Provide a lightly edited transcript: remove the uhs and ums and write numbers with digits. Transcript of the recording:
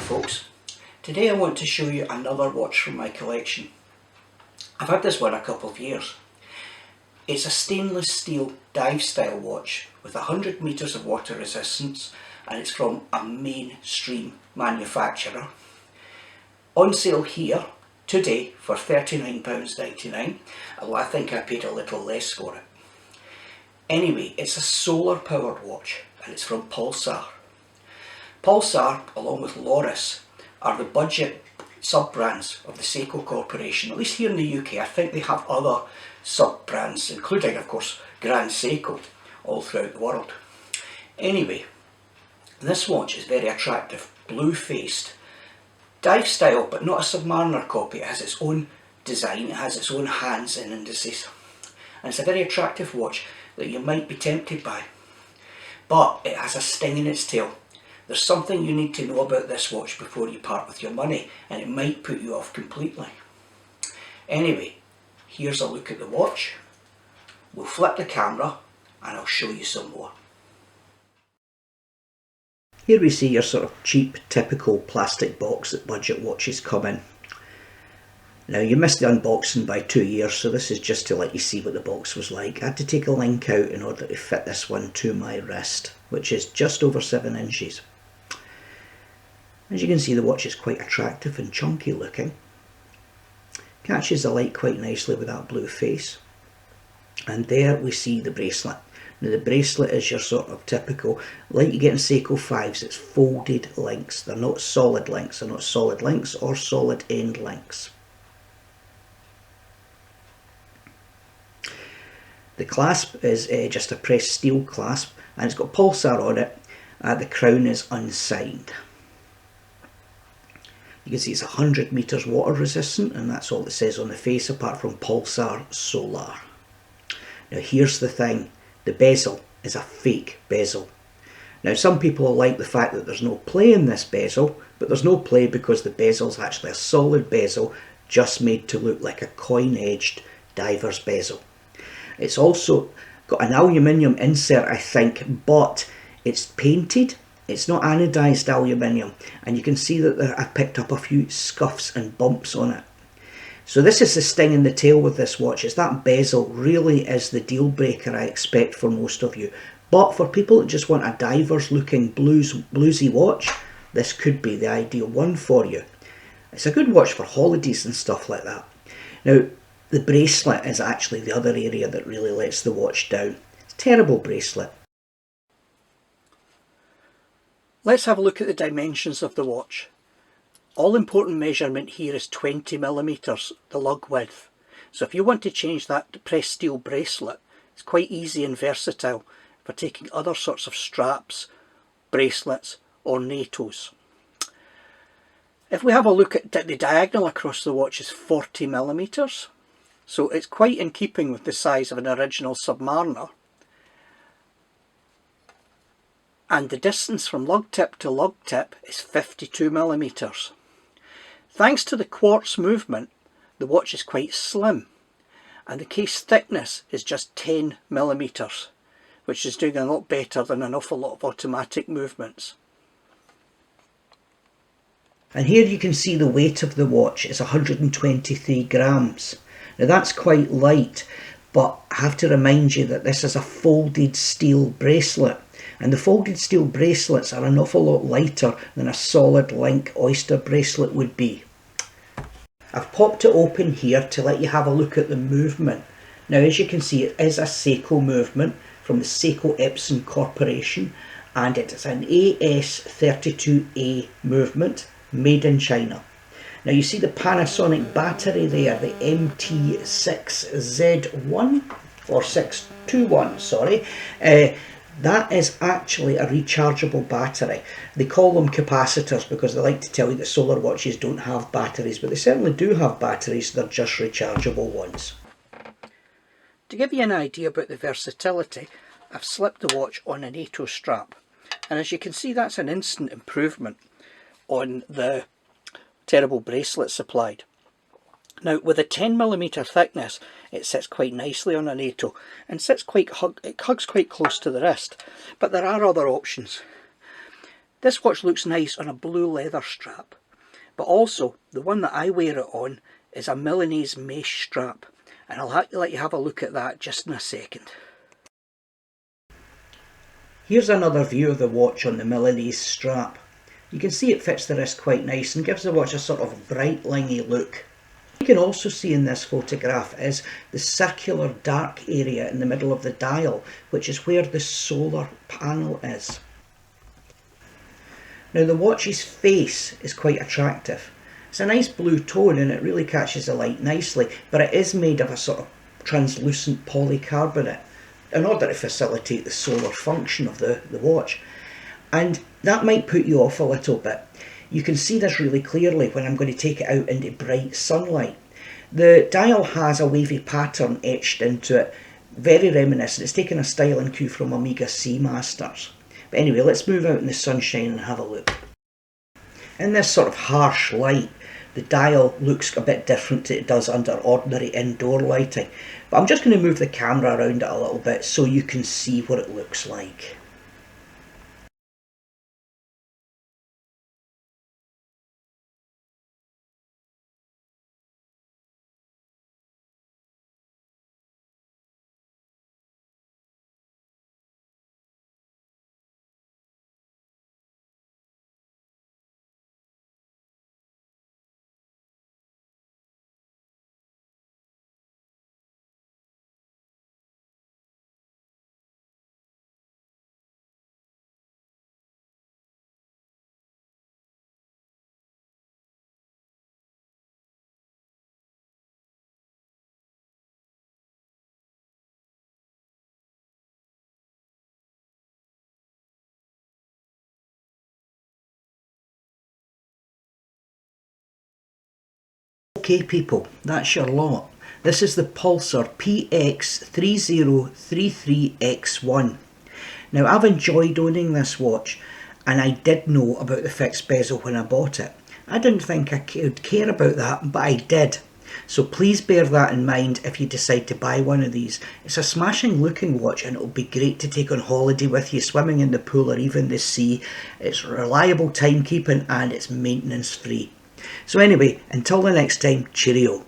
folks, today I want to show you another watch from my collection. I've had this one a couple of years. It's a stainless steel dive style watch with 100 metres of water resistance, and it's from a mainstream manufacturer. On sale here today for £39.99, although I think I paid a little less for it. Anyway, it's a solar powered watch and it's from Pulsar. Pulsar, along with Loris, are the budget sub-brands of the Seiko Corporation, at least here in the UK. I think they have other sub-brands, including, of course, Grand Seiko, all throughout the world. Anyway, this watch is very attractive, blue-faced, dive style, but not a Submariner copy. It has its own design, it has its own hands and indices. And it's a very attractive watch that you might be tempted by. But it has a sting in its tail. There's something you need to know about this watch before you part with your money, and it might put you off completely. Anyway, here's a look at the watch. We'll flip the camera and I'll show you some more. Here we see your sort of cheap, typical plastic box that budget watches come in. Now, you missed the unboxing by 2 years, so this is just to let you see what the box was like. I had to take a link out in order to fit this one to my wrist, which is just over 7 inches. As you can see, the watch is quite attractive and chunky looking. Catches the light quite nicely with that blue face. And there we see the bracelet. Now, the bracelet is your sort of typical, like you get in Seiko 5s, it's folded links. They're not solid links. They're not solid links or solid end links. The clasp is just a pressed steel clasp, and it's got Pulsar on it. The crown is unsigned. You can see it's 100 metres water resistant, and that's all it says on the face apart from Pulsar Solar. Now here's the thing, the bezel is a fake bezel. Now some people like the fact that there's no play in this bezel, but there's no play because the bezel is actually a solid bezel just made to look like a coin-edged diver's bezel. It's also got an aluminium insert, I think, but it's painted. It's not anodised aluminium, and you can see that I've picked up a few scuffs and bumps on it. So this is the sting in the tail with this watch. It's that bezel really is the deal breaker, I expect, for most of you. But for people that just want a diver's looking bluesy watch, this could be the ideal one for you. It's a good watch for holidays and stuff like that. Now, the bracelet is actually the other area that really lets the watch down. It's a terrible bracelet. Let's have a look at the dimensions of the watch. All important measurement here is 20mm, the lug width. So if you want to change that to pressed steel bracelet, it's quite easy and versatile for taking other sorts of straps, bracelets or NATOs. If we have a look at the diagonal across the watch is 40mm. So it's quite in keeping with the size of an original Submariner. And the distance from lug tip to lug tip is 52mm. Thanks to the quartz movement, the watch is quite slim, and the case thickness is just 10mm, which is doing a lot better than an awful lot of automatic movements. And here you can see the weight of the watch is 123 grams. Now that's quite light, but I have to remind you that this is a folded steel bracelet, and the folded steel bracelets are an awful lot lighter than a solid link oyster bracelet would be. I've popped it open here to let you have a look at the movement. Now, as you can see, it is a Seiko movement from the Seiko Epson Corporation, and it is an AS32A movement made in China. Now you see the Panasonic battery there, the MT6Z1 or 621, sorry. That is actually a rechargeable battery. They call them capacitors because they like to tell you that solar watches don't have batteries, but they certainly do have batteries. They're just rechargeable ones. To give you an idea about the versatility, I've slipped the watch on a NATO strap, and as you can see, that's an instant improvement on the terrible bracelet supplied. Now, with a 10mm thickness, it sits quite nicely on a NATO and sits it hugs quite close to the wrist. But there are other options. This watch looks nice on a blue leather strap, but also the one that I wear it on is a Milanese mesh strap, and I'll have to let you have a look at that just in a second. Here's another view of the watch on the Milanese strap. You can see it fits the wrist quite nice and gives the watch a sort of bright lingy look. You can also see in this photograph is the circular dark area in the middle of the dial, which is where the solar panel is. Now the watch's face is quite attractive. It's a nice blue tone and it really catches the light nicely, but it is made of a sort of translucent polycarbonate in order to facilitate the solar function of the watch. And that might put you off a little bit. You can see this really clearly when I'm going to take it out into bright sunlight. The dial has a wavy pattern etched into it, very reminiscent. It's taken a styling cue from Omega Seamasters. But anyway, let's move out in the sunshine and have a look. In this sort of harsh light, the dial looks a bit different than it does under ordinary indoor lighting. But I'm just going to move the camera around it a little bit so you can see what it looks like. Okay people, that's your lot. This is the Pulsar PX3033X1. Now I've enjoyed owning this watch and I did know about the fixed bezel when I bought it. I didn't think I would care about that, but I did. So please bear that in mind if you decide to buy one of these. It's a smashing looking watch and it'll be great to take on holiday with you, swimming in the pool or even the sea. It's reliable timekeeping and it's maintenance free. So anyway, until the next time, cheerio.